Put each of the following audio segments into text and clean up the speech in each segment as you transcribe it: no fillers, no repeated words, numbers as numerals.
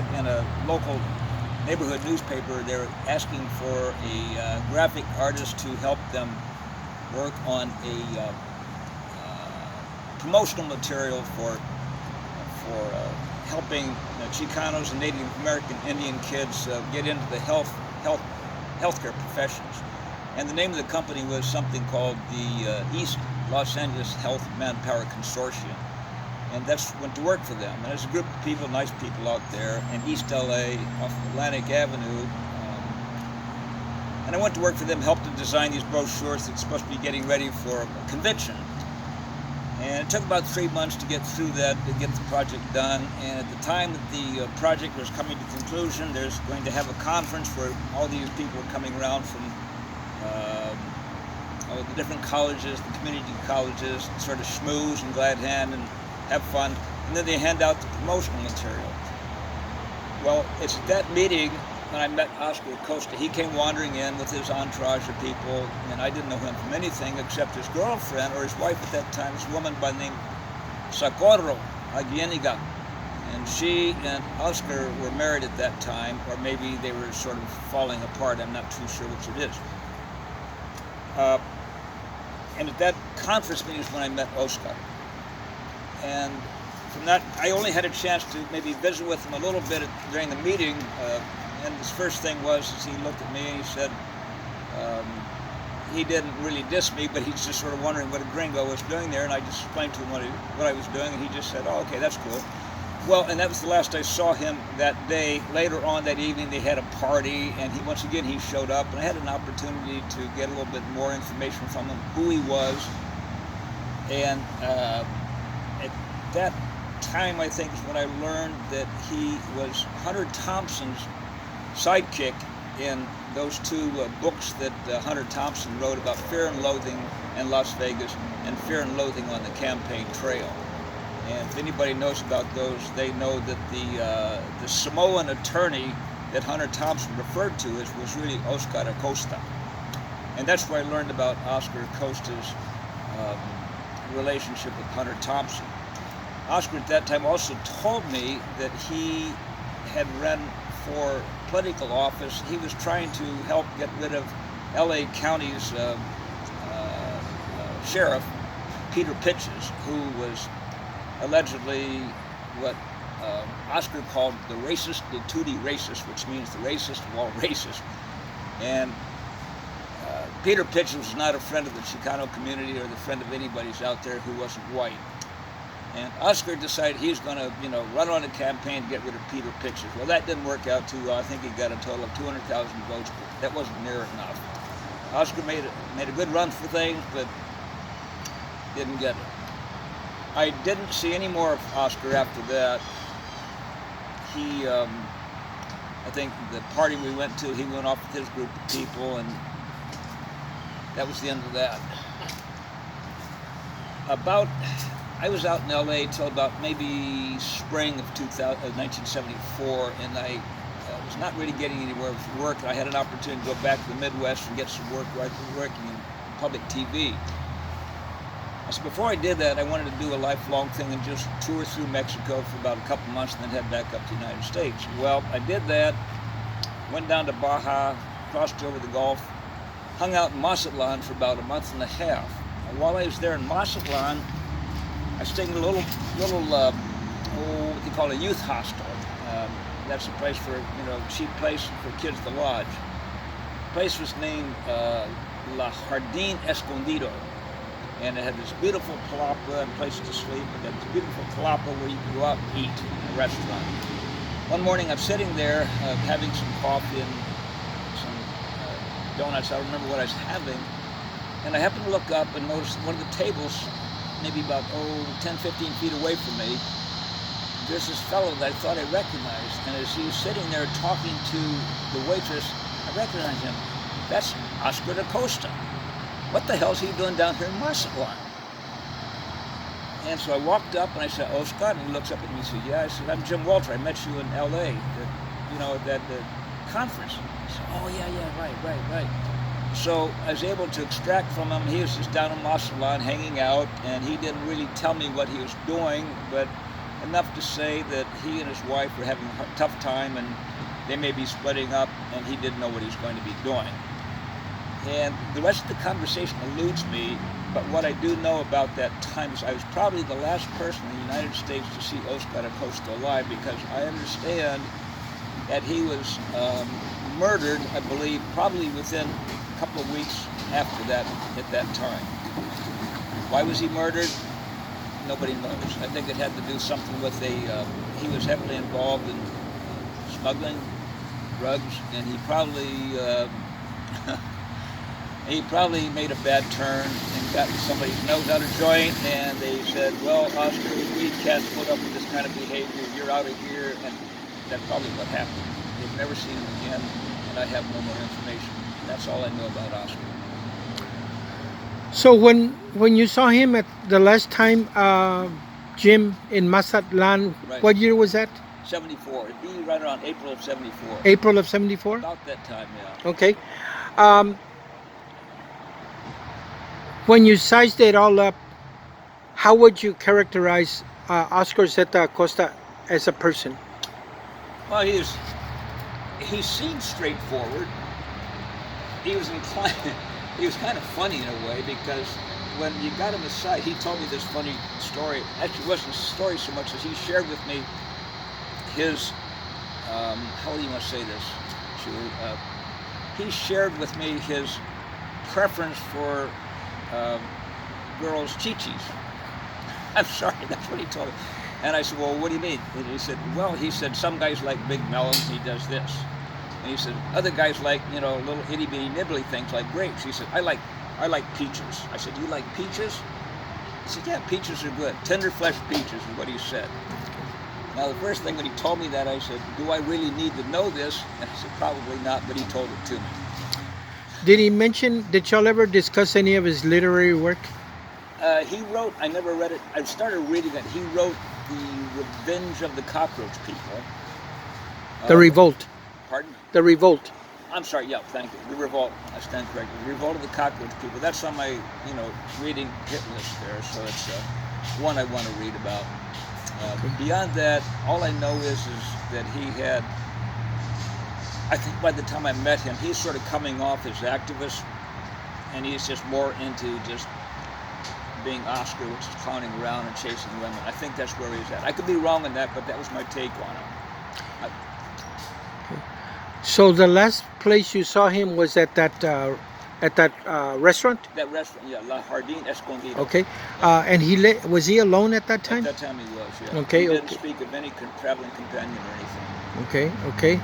had in a local neighborhood newspaper, they were asking for a graphic artist to help them work on a promotional material for helping Chicanos and Native American Indian kids get into the healthcare professions. And the name of the company was something called the East Los Angeles Health Manpower Consortium. And that's went to work for them. And there's a group of people, nice people out there in East LA off of Atlantic Avenue. And I went to work for them, helped to design these brochures that's supposed to be getting ready for a convention. And it took about 3 months to get through that, to get the project done. And at the time that the project was coming to conclusion, there's going to have a conference where all these people are coming around from the different colleges, the community colleges, sort of schmooze and glad hand and have fun. And then they hand out the promotional material. Well, it's at that meeting when I met Oscar Acosta. He came wandering in with his entourage of people, and I didn't know him from anything except his girlfriend, or his wife at that time, this woman by the name Socorro Aguieniga. And she and Oscar were married at that time, or maybe they were sort of falling apart. I'm not too sure which it is. And at that conference meeting is when I met Oscar. And from that, I only had a chance to maybe visit with him a little bit during the meeting. And his first thing was, he looked at me and he said, he didn't really diss me, but he's just sort of wondering what a gringo was doing there. And I just explained to him what I was doing, and he just said, oh, okay, that's cool. Well, and that was the last I saw him that day. Later on that evening, they had a party, and once again he showed up, and I had an opportunity to get a little bit more information from him, who he was. And at that time, I think, is when I learned that he was Hunter Thompson's sidekick in those two books that Hunter Thompson wrote about Fear and Loathing in Las Vegas and Fear and Loathing on the Campaign Trail. And if anybody knows about those, they know that the Samoan attorney that Hunter Thompson referred to was really Oscar Acosta. And that's where I learned about Oscar Acosta's relationship with Hunter Thompson. Oscar at that time also told me that he had run for political office. He was trying to help get rid of LA County's sheriff, Peter Pitches, who was allegedly what Oscar called the racist, the tutti racist, which means the racist of all races. And Peter Pitches was not a friend of the Chicano community or the friend of anybody's out there who wasn't white. And Oscar decided he's going to, run on a campaign to get rid of Peter Pitches. Well, that didn't work out too well. I think he got a total of 200,000 votes, but that wasn't near enough. Oscar made a good run for things, but didn't get it. I didn't see any more of Oscar after that. He, I think the party we went to, he went off with his group of people, and that was the end of that. I was out in LA till about maybe spring of 1974, and I was not really getting anywhere with work. I had an opportunity to go back to the Midwest and get some work where I was working in public TV. So before I did that, I wanted to do a lifelong thing and just tour through Mexico for about a couple months and then head back up to the United States. Well, I did that, went down to Baja, crossed over the Gulf, hung out in Mazatlan for about a month and a half. And while I was there in Mazatlan, I stayed in a little what they call a youth hostel. That's a place for, cheap place for kids to lodge. The place was named La Jardín Escondido. And it had this beautiful palapa and places to sleep, and then this beautiful palapa where you could go out and eat in a restaurant. One morning I'm sitting there having some coffee and some donuts. I don't remember what I was having. And I happened to look up and notice one of the tables, maybe about 10, 15 feet away from me, there's this fellow that I thought I recognized. And as he was sitting there talking to the waitress, I recognized him. That's Oscar Acosta. What the hell is he doing down here in Mazatlan? And so I walked up and I said, Oscar, and he looks up at me and said, yeah. I said, I'm Jim Walter. I met you in LA, at the conference. I said, oh, yeah, right. So I was able to extract from him, he was just down in Mazatlan hanging out, and he didn't really tell me what he was doing, but enough to say that he and his wife were having a tough time and they may be splitting up, and he didn't know what he was going to be doing. And the rest of the conversation eludes me, but what I do know about that time is I was probably the last person in the United States to see Oscar Acosta alive, because I understand that he was murdered, I believe, probably within a couple of weeks after that, at that time. Why was he murdered? Nobody knows. I think it had to do something with he was heavily involved in smuggling drugs, and he probably made a bad turn and got somebody's nose out of joint, and they said, well, Oscar, we can't put up with this kind of behavior, you're out of here, and that's probably what happened. They've never seen him again, and I have no more information. That's all I know about Oscar. So when you saw him at the last time, Jim, in Mazatlan, right. What year was that? 74. It'd be right around April of 74. April of 74? About that time, yeah. Okay. When you sized it all up, how would you characterize Oscar Zeta Acosta as a person? Well, he seemed straightforward. He was inclined. He was kind of funny in a way, because when you got him aside, he told me this funny story. Actually, it wasn't a story so much as he shared with me his, how do you want to say this? He shared with me his preference for girls' chichis. I'm sorry, that's what he told me. And I said, well, what do you mean? And he said, well, some guys like big melons, he does this. And he said, other guys like, little itty bitty nibbly things like grapes. He said, I like peaches. I said, you like peaches? He said, yeah, peaches are good. Tender fleshed peaches is what he said. Now, the first thing when he told me that, I said, do I really need to know this? And I said, probably not, but he told it to me. Did y'all ever discuss any of his literary work? He wrote, I never read it, I started reading it. He wrote The Revenge of the Cockroach People. The Revolt. Pardon? The Revolt. I'm sorry, yeah, thank you. The Revolt, I stand corrected. The Revolt of the Cockroach People. That's on my, reading hit list there, so it's one I want to read about. Beyond that, all I know is that he had, I think by the time I met him, he's sort of coming off as activist, and he's just more into just being Oscar, which is clowning around and chasing women. I think that's where he's at. I could be wrong on that, but that was my take on him. So the last place you saw him was at that restaurant? That restaurant, yeah, La Jardín Escondido. Okay. And was he alone at that time? At that time he was, yeah. Okay. He didn't speak of any traveling companion or anything. Okay.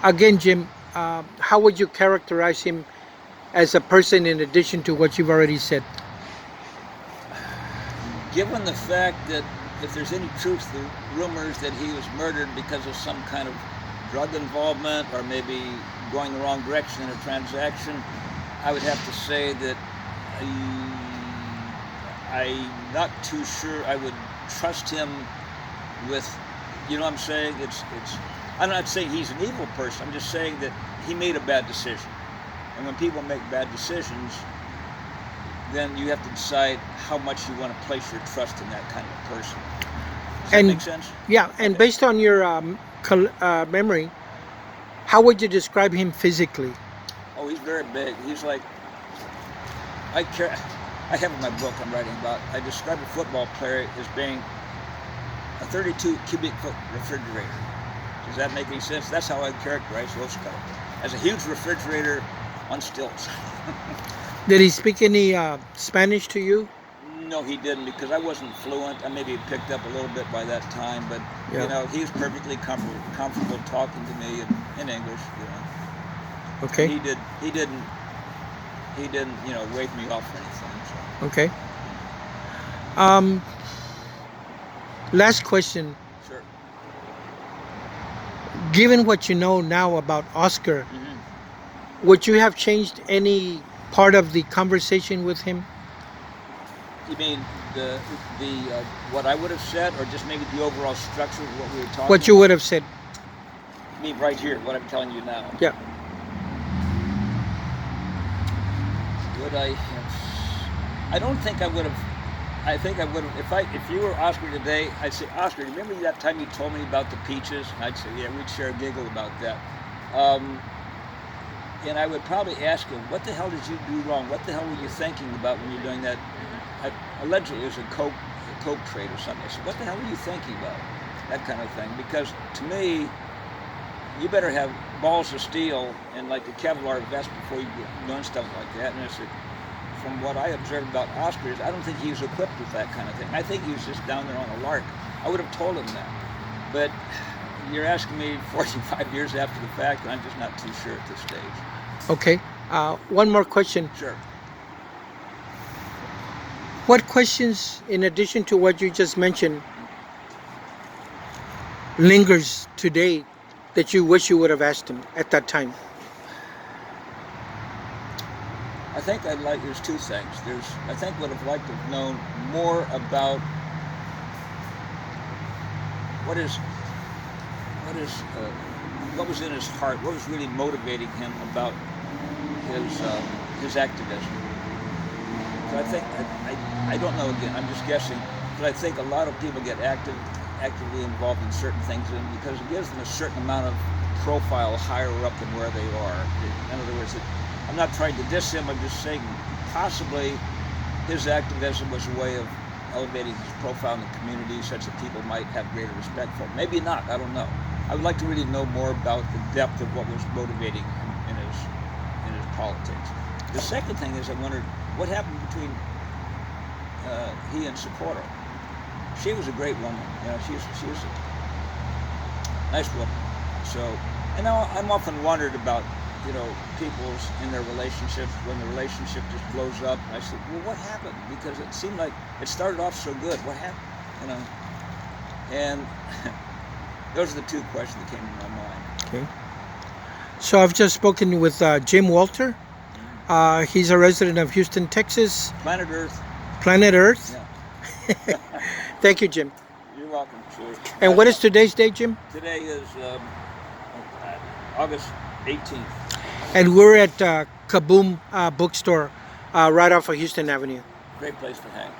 Again, Jim, how would you characterize him as a person in addition to what you've already said? Given the fact that if there's any truth to rumors that he was murdered because of some kind of drug involvement or maybe going the wrong direction in a transaction, I would have to say that I'm not too sure I would trust him with, you know what I'm saying? I'm not saying he's an evil person, I'm just saying that he made a bad decision. And when people make bad decisions, then you have to decide how much you want to place your trust in that kind of person. Does that make sense? Yeah, and based on your memory, how would you describe him physically? Oh, he's very big. He's like, I have in my book I'm writing about, I describe a football player as being a 32 cubic foot refrigerator. Does that make any sense? That's how I characterize Oscar, as a huge refrigerator on stilts. Did he speak any Spanish to you? No, he didn't, because I wasn't fluent. I maybe picked up a little bit by that time, but he was perfectly comfortable talking to me in English. Okay. He didn't wave me off or anything. So. Okay. Last question. Sure. Given what you know now about Oscar, would you have changed any part of the conversation with him? You mean the what I would have said, or just maybe the overall structure of what we were talking about? What you would have said. I mean, right here, what I'm telling you now. Yeah. Would I have? I don't think I would have. I think I would have, if you were Oscar today, I'd say, Oscar, remember that time you told me about the peaches? And I'd say, yeah, we'd share a giggle about that. And I would probably ask him, what the hell did you do wrong? What the hell were you thinking about when you're doing that? Allegedly, it was a coke trade or something. I said, what the hell were you thinking about? That kind of thing. Because to me, you better have balls of steel and like a Kevlar vest before you get doing stuff like that. And I said, from what I observed about Oscar, I don't think he was equipped with that kind of thing. I think he was just down there on a lark. I would have told him that. But you're asking me 45 years after the fact, and I'm just not too sure at this stage. Okay. One more question. Sure. What questions, in addition to what you just mentioned, lingers today that you wish you would have asked him at that time? I think there's two things. I think would have liked to have known more about what was in his heart, what was really motivating him about his activism. So I think, I don't know, again, I'm just guessing, but I think a lot of people get actively involved in certain things because it gives them a certain amount of profile higher up than where they are. In other words, I'm not trying to diss him, I'm just saying possibly his activism was a way of elevating his profile in the community such that people might have greater respect for him. Maybe not, I don't know. I would like to really know more about the depth of what was motivating him in his politics. The second thing is I wondered what happened between he and Socorro. She was a great woman. You know, she was a nice woman. So, and now I'm often wondered about, you know, people's in their relationships when the relationship just blows up. I said, well, what happened? Because it seemed like it started off so good. What happened? You know, and those are the two questions that came to my mind. Okay. So I've just spoken with Jim Walter. He's a resident of Houston, Texas. Planet Earth. Planet Earth. Yeah. Thank you, Jim. You're welcome. Sure. And what is today's date, Jim? Today is August 18th. And we're at Kaboom Bookstore right off of Houston Avenue. Great place to hang.